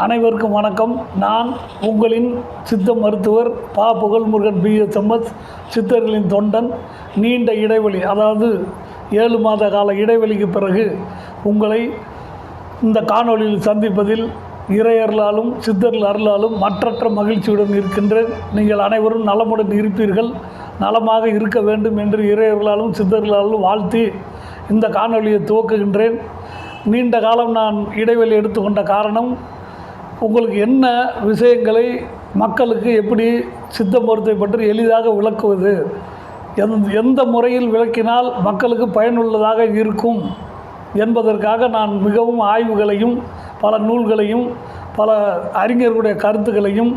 அனைவருக்கும் வணக்கம். நான் உங்களின் சித்த மருத்துவர் பா. புகழ்முருகன் BSMS, சித்தர்களின் தொண்டன். நீண்ட இடைவெளி, அதாவது 7 மாத கால இடைவெளிக்கு பிறகு உங்களை இந்த காணொளியில் சந்திப்பதில் இறையர்களாலும் சித்தர்கள் அருளாலும் மற்றற்ற மகிழ்ச்சியுடன் இருக்கின்றேன். நீங்கள் அனைவரும் நலமுடன் இருப்பீர்கள், நலமாக இருக்க வேண்டும் என்று இறையர்களாலும் சித்தர்களாலும் வாழ்த்தி இந்த காணொளியை துவக்குகின்றேன். நீண்ட காலம் நான் இடைவெளி எடுத்துக்கொண்ட காரணம், உங்களுக்கு என்ன விஷயங்களை மக்களுக்கு எப்படி சித்த மருத்துவத்தை பற்றி எளிதாக விளக்குவது, எந்த முறையில் விளக்கினால் மக்களுக்கு பயனுள்ளதாக இருக்கும் என்பதற்காக நான் மிகவும் ஆய்வுகளையும் பல நூல்களையும் பல அறிஞர்களுடைய கருத்துக்களையும்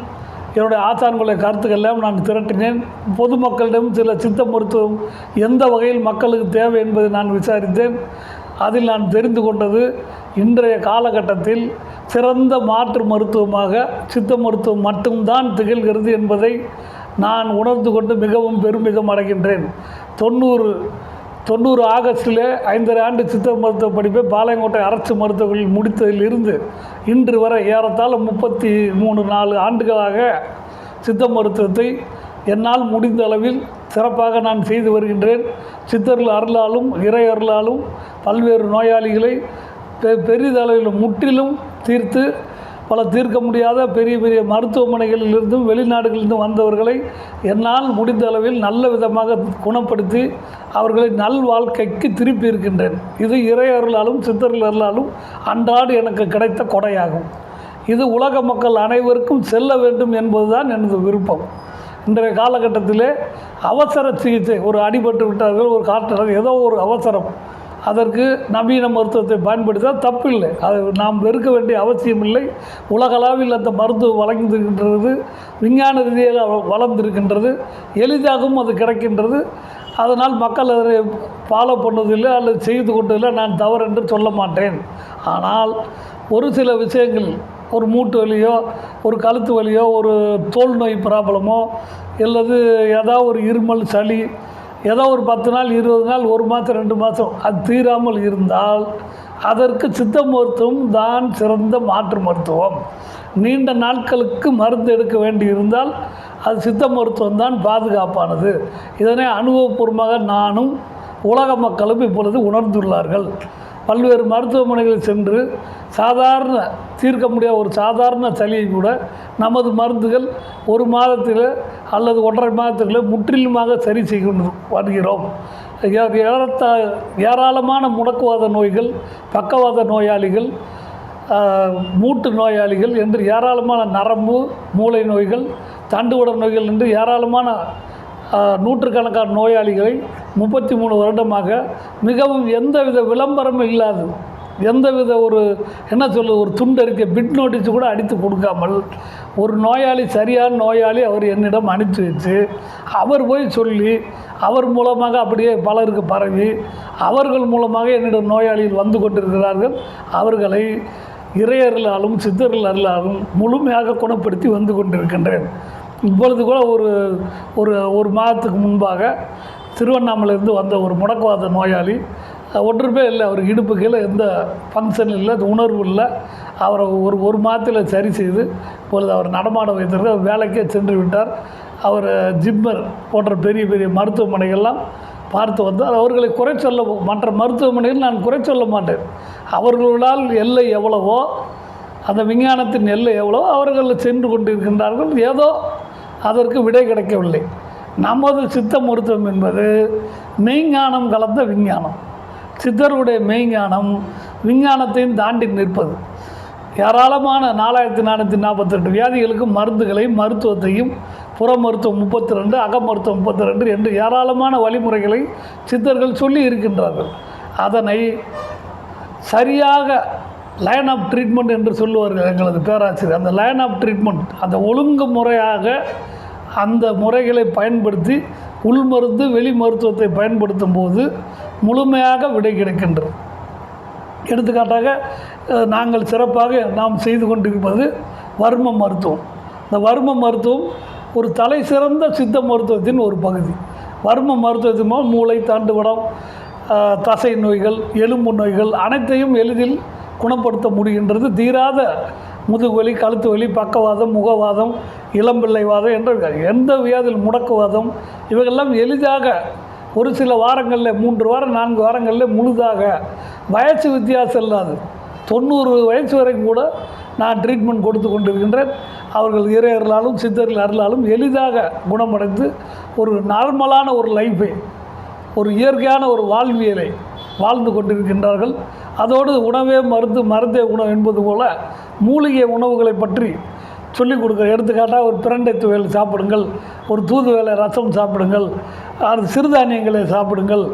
என்னுடைய ஆசான்களுடைய கருத்துக்கெல்லாம் நான் திரட்டினேன். பொதுமக்களிடம் சில சித்த மருத்துவம் எந்த வகையில் மக்களுக்கு தேவை என்பதை நான் விசாரித்தேன். அதில் நான் தெரிந்து கொண்டது, இன்றைய காலகட்டத்தில் சிறந்த மாற்று மருத்துவமாக சித்த மருத்துவம் மட்டும்தான் திகழ்கிறது என்பதை நான் உணர்ந்து கொண்டு மிகவும் பெருமிதம் அடைகின்றேன். 90 ஆகஸ்டில் 5½ ஆண்டு சித்த மருத்துவ படிப்பை பாளையங்கோட்டை அரசு மருத்துவர்கள் முடித்ததிலிருந்து இன்று வரை ஏறத்தாழ 33-4 ஆண்டுகளாக சித்த மருத்துவத்தை என்னால் முடிந்த அளவில் சிறப்பாக நான் செய்து வருகின்றேன். சித்தர்கள் அருளாலும் இறை அருளாலும் பல்வேறு நோயாளிகளை பெரிதளவில் முற்றிலும் தீர்த்து, பல தீர்க்க முடியாத பெரிய பெரிய மருத்துவமனைகளிலிருந்தும் வெளிநாடுகளிலிருந்தும் வந்தவர்களை என்னால் முடிந்த அளவில் நல்ல விதமாக குணப்படுத்தி அவர்களை நல் வாழ்க்கைக்கு திருப்பி இருக்கின்றேன். இது இறை அருளாலும் சித்தர்கள் அருளாலும் அன்றாடு எனக்கு கிடைத்த கொடையாகும். இது உலக மக்கள் அனைவருக்கும் செல்ல வேண்டும் என்பதுதான் எனது விருப்பம். இன்றைய காலகட்டத்திலே அவசர சிகிச்சை, ஒரு அடிபட்டு விட்டார்கள், ஒரு காற்று, ஏதோ ஒரு அவசரம், அதற்கு நவீன மருத்துவத்தை பயன்படுத்தால் தப்பில்லை. அது நாம் வெறுக்க வேண்டிய அவசியம் இல்லை. உலகளவில் அந்த மருத்துவம் வழங்கியிருக்கின்றது, விஞ்ஞான ரீதியாக வளர்ந்திருக்கின்றது, எளிதாகவும் அது கிடைக்கின்றது. அதனால் மக்கள் அதை ஃபாலோ பண்ணுவதில்லை அல்லது செய்து கொண்டதில்லை. நான் தவறு என்று சொல்ல மாட்டேன். ஆனால் ஒரு சில விஷயங்கள், ஒரு மூட்டு வலியோ, ஒரு கழுத்து வலியோ, ஒரு தோல் நோய் ப்ராப்ளமோ, அல்லது ஏதாவது ஒரு இருமல் சளி, ஏதோ ஒரு 10 நாள் 20 நாள் 1 மாதம் 2 மாதம் அது தீராமல் இருந்தால் அதற்கு சித்த மருத்துவம் தான் சிறந்த மாற்று மருத்துவம். நீண்ட நாட்களுக்கு மருந்து எடுக்க வேண்டி இருந்தால் அது சித்த மருத்துவம் தான் பாதுகாப்பானது. இதனை அனுபவபூர்வமாக நானும் உலக மக்களும் இப்பொழுது உணர்ந்துள்ளார்கள். பல்வேறு மருத்துவமனைகளில் சென்று சாதாரண தீர்க்க முடியாத ஒரு சாதாரண சளியை கூட நமது மருந்துகள் 1 மாதத்தில் அல்லது 1½ மாதத்துக்குள்ளே முற்றிலுமாக சரி செய்து வருகிறோம். ஏராளமான முடக்குவாத நோய்கள், பக்கவாத நோயாளிகள், மூட்டு நோயாளிகள் என்று ஏராளமான நரம்பு மூளை நோய்கள், தண்டுவட நோய்கள் என்று ஏராளமான நூற்றுக்கணக்கான நோயாளிகளை 33 வருடமாக மிகவும் எந்தவித விளம்பரமும் இல்லாது, எந்தவித ஒரு ஒரு துண்டறிக்கை பிட் நோட்டீஸ் கூட அடித்து கொடுக்காமல் ஒரு நோயாளி, சரியான நோயாளி அவர் என்னிடம் அனுப்பிச்சி வச்சு அவர் போய் சொல்லி அவர் மூலமாக அப்படியே பலருக்கு பரவி அவர்கள் மூலமாக என்னிடம் நோயாளிகள் வந்து கொண்டிருக்கிறார்கள். அவர்களை இறையர்களாலும் சித்தர்கள் அருளாலும் முழுமையாக குணப்படுத்தி வந்து கொண்டிருக்கின்றேன். இப்பொழுது கூட ஒரு மாதத்துக்கு முன்பாக திருவண்ணாமலையிலிருந்து வந்த ஒரு முடக்குவாத நோயாளி, ஒன்றுமே இல்லை, அவர் இடுப்பு கீழே எந்த ஃபங்க்ஷன் இல்லை, உணர்வு இல்லை, அவரை ஒரு மாதத்தில் சரி செய்து இப்பொழுது அவர் நடமாட வைத்திருக்க, அவர் வேலைக்கே சென்று விட்டார். அவர் ஜிம்மர் போன்ற பெரிய பெரிய மருத்துவமனைகள்லாம் பார்த்து வந்தார். அவர்களை குறை சொல்ல, மற்ற மருத்துவமனைகள் நான் குறை சொல்ல மாட்டேன். அவர்களால் எல்லை எவ்வளவோ, அந்த விஞ்ஞானத்தின் எல்லை எவ்வளோ அவர்கள் சென்று கொண்டிருக்கின்றார்கள். ஏதோ அதற்கு விடை கிடைக்கவில்லை. நமது சித்த மருத்துவம் என்பது மெய்ஞானம் கலந்த விஞ்ஞானம். சித்தருடைய மெய்ஞானம் விஞ்ஞானத்தையும் தாண்டி நிற்பது. ஏராளமான 4448 வியாதிகளுக்கு மருந்துகளையும் மருத்துவத்தையும், புற மருத்துவம் 32, அக மருத்துவம் 32 என்று ஏராளமான வழிமுறைகளை சித்தர்கள் சொல்லி இருக்கின்றார்கள். அதனை சரியாக லைன் ஆஃப் ட்ரீட்மெண்ட் என்று சொல்லுவார்கள் எங்களது பேராசிரியர். அந்த லைன் ஆஃப் ட்ரீட்மெண்ட், அந்த ஒழுங்கு முறையாக அந்த முறைகளை பயன்படுத்தி உள்மருந்து வெளி மருத்துவத்தை பயன்படுத்தும் போது முழுமையாக விடை கிடைக்கின்றது. எடுத்துக்காட்டாக நாங்கள் சிறப்பாக நாம் செய்து கொண்டிருப்பது வர்ம மருத்துவம். இந்த வர்ம மருத்துவம் ஒரு தலை சிறந்த சித்த மருத்துவத்தின் ஒரு பகுதி. வர்ம மருத்துவத்தின் மூலம் மூளை, தண்டுவடம், தசை நோய்கள், எலும்பு நோய்கள் அனைத்தையும் எளிதில் குணப்படுத்த முடிகின்றது. தீராத முதுகுவலி, கழுத்து வலி, பக்கவாதம், முகவாதம், இளம்பிள்ளைவாதம் என்ற எந்த வியாதியில் முடக்குவாதம் இவைகள்லாம் எளிதாக ஒரு சில வாரங்களில் 3 வாரம் 4 வாரங்களில் முழுதாக வயசு வித்தியாசம் இல்லாது 90 வயசு வரைக்கும் கூட நான் ட்ரீட்மெண்ட் கொடுத்து கொண்டிருக்கின்றேன். அவர்கள் இறையர்களாலும் சித்தர்கள் அருளாலும் எளிதாக குணமடைந்து ஒரு நார்மலான ஒரு லைஃபை, ஒரு இயற்கையான ஒரு வாழ்வியலை வாழ்ந்து கொண்டிருக்கின்றார்கள். அதோடு உணவே மருந்து, மருந்தே உணவு என்பது போல் மூலிகை உணவுகளை பற்றி சொல்லிக் கொடுக்குற. எடுத்துக்காட்டாக ஒரு பிரண்டை துவையல் சாப்பிடுங்கள், ஒரு தூதுவளை ரசம் சாப்பிடுங்கள், அது சிறுதானியங்களை சாப்பிடுங்கள்.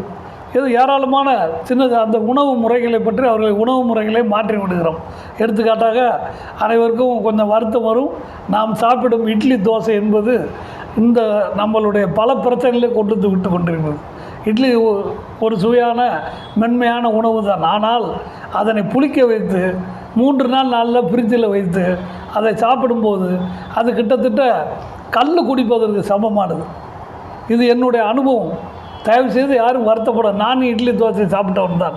இது ஏராளமான சின்னது அந்த உணவு முறைகளை பற்றி அவர்களை உணவு முறைகளை மாற்றி விடுகிறோம். எடுத்துக்காட்டாக அனைவருக்கும் கொஞ்சம் வருத்தம் வரும். நாம் சாப்பிடும் இட்லி தோசை என்பது இந்த நம்மளுடைய பல பிரச்சனைகளை கொண்டு விட்டு கொண்டிருக்கிறது. இட்லி ஒரு சுவையான மென்மையான உணவு தான். ஆனால் அதனை புளிக்க வைத்து 3 நாள் 4 நாள் ஃப்ரிட்ஜில் வைத்து அதை சாப்பிடும்போது அது கிட்டத்தட்ட கல் குடிப்பதற்கு சமமானது. இது என்னுடைய அனுபவம். தயவுசெய்து யாரும் வருத்தப்பட. நான் இட்லி தோசை சாப்பிட்டவன் தான்.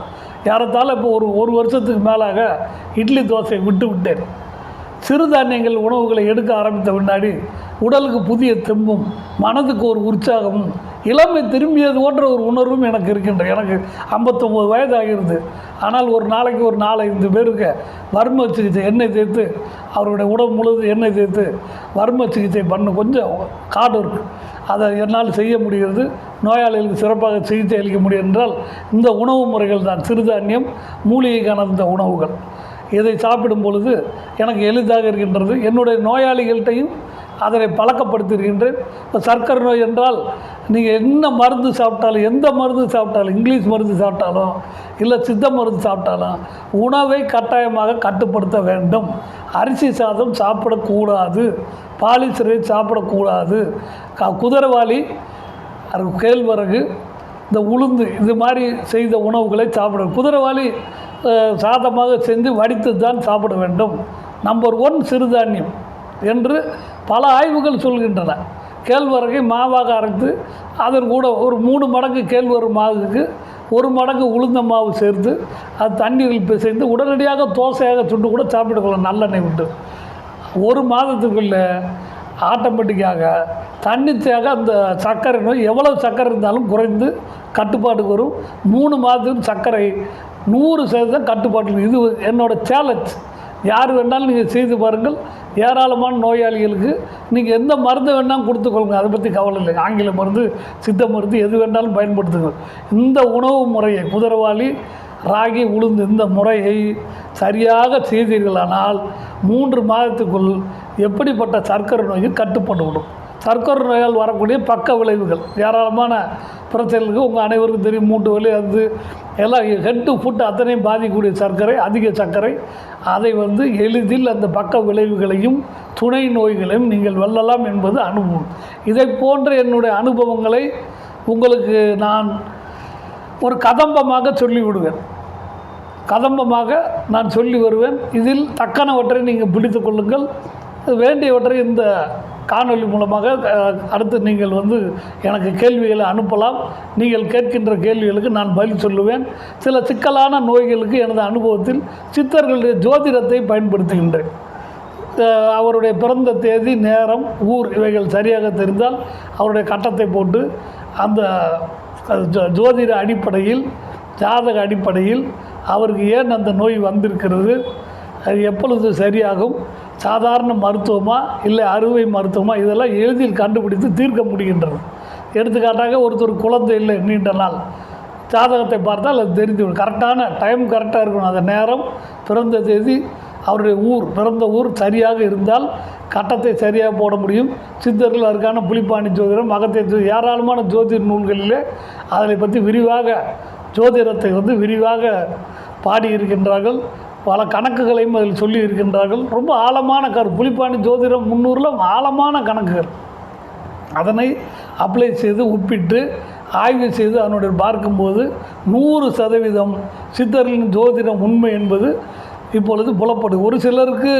யாரத்தால் இப்போ ஒரு வருஷத்துக்கு மேலாக இட்லி தோசை விட்டு விட்டேன். சிறுதானியங்கள் உணவுகளை எடுக்க ஆரம்பித்த பின்னாடி உடலுக்கு புதிய தெம்பும், மனதுக்கு ஒரு உற்சாகமும், இளமை திரும்பியது போன்ற ஒரு உணர்வும் எனக்கு இருக்கின்ற. எனக்கு 59 வயது ஆகிறது. ஆனால் ஒரு நாளைக்கு ஒரு 4-5 பேருக்கு வர்ம சிகிச்சை எண்ணெய் தேய்த்து, அவருடைய உடம்பு முழுவதும் எண்ணெய் தேய்த்து வர்ம சிகிச்சை பண்ண கொஞ்சம் காடு இருக்குது. அதை என்னால் செய்ய முடிகிறது. நோயாளிகளுக்கு சிறப்பாக சிகிச்சை அளிக்க முடியும் என்றால் இந்த உணவு முறைகள் தான். சிறுதானியம், மூலிகை கலந்த உணவுகள். இதை சாப்பிடும் பொழுது எனக்கு எளிதாக இருக்கின்றது. என்னுடைய நோயாளிகள்கிட்டையும் அதனை பழக்கப்படுத்தியிருக்கின்றேன். இப்போ சர்க்கரை நோய் என்றால் நீங்கள் என்ன மருந்து சாப்பிட்டாலும், எந்த மருந்து சாப்பிட்டாலும், இங்கிலீஷ் மருந்து சாப்பிட்டாலும் இல்லை சித்த மருந்து சாப்பிட்டாலும் உணவை கட்டாயமாக கட்டுப்படுத்த வேண்டும். அரிசி சாதம் சாப்பிடக்கூடாது, பாலிசரை சாப்பிடக்கூடாது, குதிரைவாலி, கேழ்வரகு, இந்த உளுந்து இது மாதிரி செய்த உணவுகளை சாப்பிட. குதிரைவாலி சாதமாக செஞ்சு வடித்து தான் சாப்பிட வேண்டும். நம்பர் 1 சிறுதானியம் என்று பல ஆய்வுகள் சொல்கின்றன. கேழ்வரகை மாவாக அரைத்து அதன் கூட ஒரு 3 மடங்கு கேழ்வரகு மாவுக்கு 1 மடங்கு உளுந்த மாவு சேர்த்து அது தண்ணீரில் பிசைந்து உடனடியாக தோசையாக சுட்டு கூட சாப்பிட்டுக்கலாம் நல்லெண்ணெய் விட்டு. 1 மாதத்துக்குள்ளே ஆட்டோமேட்டிக்காக தன்னிச்சையாக அந்த சர்க்கரை நோய் எவ்வளவு சர்க்கரை இருந்தாலும் குறைந்து கட்டுப்பாட்டுக்கு வரும். 3 மாதத்துக்கு சர்க்கரை 100% கட்டுப்பாட்டு. இது என்னோடய சேலஞ்ச். யார் வேணாலும் நீங்கள் செய்து பாருங்கள். ஏராளமான நோயாளிகளுக்கு நீங்கள் எந்த மருந்து வேணாலும் கொடுத்துக்கொள்ளுங்க, அதை பற்றி கவலை இல்லை. ஆங்கில மருந்து, சித்த மருந்து எது வேணாலும் பயன்படுத்துங்க. இந்த உணவு முறையை குதிரைவாலி, ராகி, உளுந்து இந்த முறையை சரியாக செய்தீர்களானால் 3 மாதத்துக்குள் எப்படிப்பட்ட சர்க்கரை நோய்க்கு கட்டுப்பட்டுவிடும். சர்க்கரை நோயால் வரக்கூடிய பக்க விளைவுகள் ஏராளமான பிரச்சனைகளுக்கு உங்கள் அனைவருக்கும் தெரியும். மூட்டு வலி, அது எல்லாம் ஹெட் டு ஃபுட் அத்தனையும் பாதிக்கக்கூடிய சர்க்கரை, அதிக சர்க்கரை. அதை எளிதில் அந்த பக்க விளைவுகளையும் துணை நோய்களையும் நீங்கள் வெல்லலாம் என்பது அனுபவம். இதை போன்ற என்னுடைய அனுபவங்களை உங்களுக்கு நான் ஒரு கதம்பமாக சொல்லிவிடுவேன். கதம்பமாக நான் சொல்லி வருவேன். இதில் தக்கனவற்றை நீங்கள் பிடித்து கொள்ளுங்கள். வேண்டியவற்றை இந்த காணொலி மூலமாக அடுத்து நீங்கள் எனக்கு கேள்விகளை அனுப்பலாம். நீங்கள் கேட்கின்ற கேள்விகளுக்கு நான் பதில் சொல்லுவேன். சில சிக்கலான நோய்களுக்கு எனது அனுபவத்தில் சித்தர்களுடைய ஜோதிடத்தை பயன்படுத்துகின்றேன். அவருடைய பிறந்த தேதி, நேரம், ஊர் இவைகள் சரியாக தெரிந்தால் அவருடைய கட்டத்தை போட்டு அந்த ஜோதிட அடிப்படையில், ஜாதக அடிப்படையில் அவருக்கு ஏன் அந்த நோய் வந்திருக்கிறது, அது எப்பொழுது சரியாகும், சாதாரண மருத்துவமா இல்லை அறுவை மருத்துவமா, இதெல்லாம் எளிதில் கண்டுபிடித்து தீர்க்க முடிகின்றது. எடுத்துக்காட்டாக ஒருத்தர் குழந்தை இல்லை நீண்ட நாள், ஜாதகத்தை பார்த்தால் அது தெரிஞ்சுவிடும். கரெக்டான டைம் கரெக்டாக இருக்கணும். அந்த நேரம், பிறந்த தேதி, அவருடைய ஊர், பிறந்த ஊர் சரியாக இருந்தால் கட்டத்தை சரியாக போட முடியும். சித்தர்கள் அதற்கான புலிப்பாணி ஜோதிடம், அகத்திய ஏராளமான ஜோதிட நூல்களிலே அதை பற்றி விரிவாக ஜோதிடத்தை விரிவாக பாடியிருக்கின்றார்கள். பல கணக்குகளையும் அதில் சொல்லி இருக்கின்றார்கள். ரொம்ப ஆழமான புலிப்பாணி ஜோதிடம் 300ல் ஆழமான கணக்குகள். அதனை அப்ளை செய்து ஒப்பிட்டு ஆய்வு செய்து அதனுடைய பார்க்கும்போது 100% சித்தர்களின் ஜோதிடம் உண்மை என்பது இப்பொழுது புலப்படும். ஒரு சிலருக்கு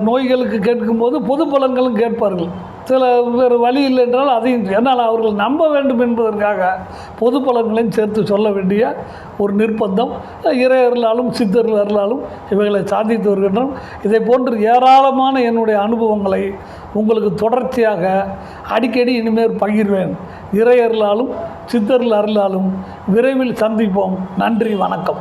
நோய்களுக்கு கேட்கும்போது பொது பலன்களும் கேட்பார்கள். சில வேறு வழி இல்லை என்றால் அதையும் என்னால் அவர்கள் நம்ப வேண்டும் என்பதற்காக பொது பலன்களையும் சேர்த்து சொல்ல வேண்டிய ஒரு நிர்பந்தம் இறையர்களாலும் சித்தர்களாலும் இவைகளை சாதித்து வருகின்றோம். இதை போன்று ஏராளமான என்னுடைய அனுபவங்களை உங்களுக்கு தொடர்ச்சியாக அடிக்கடி இனிமேல் பகிர்வேன். இறையர்களாலும் சித்தர்கள் அருளாலும் விரைவில் சந்திப்போம். நன்றி, வணக்கம்.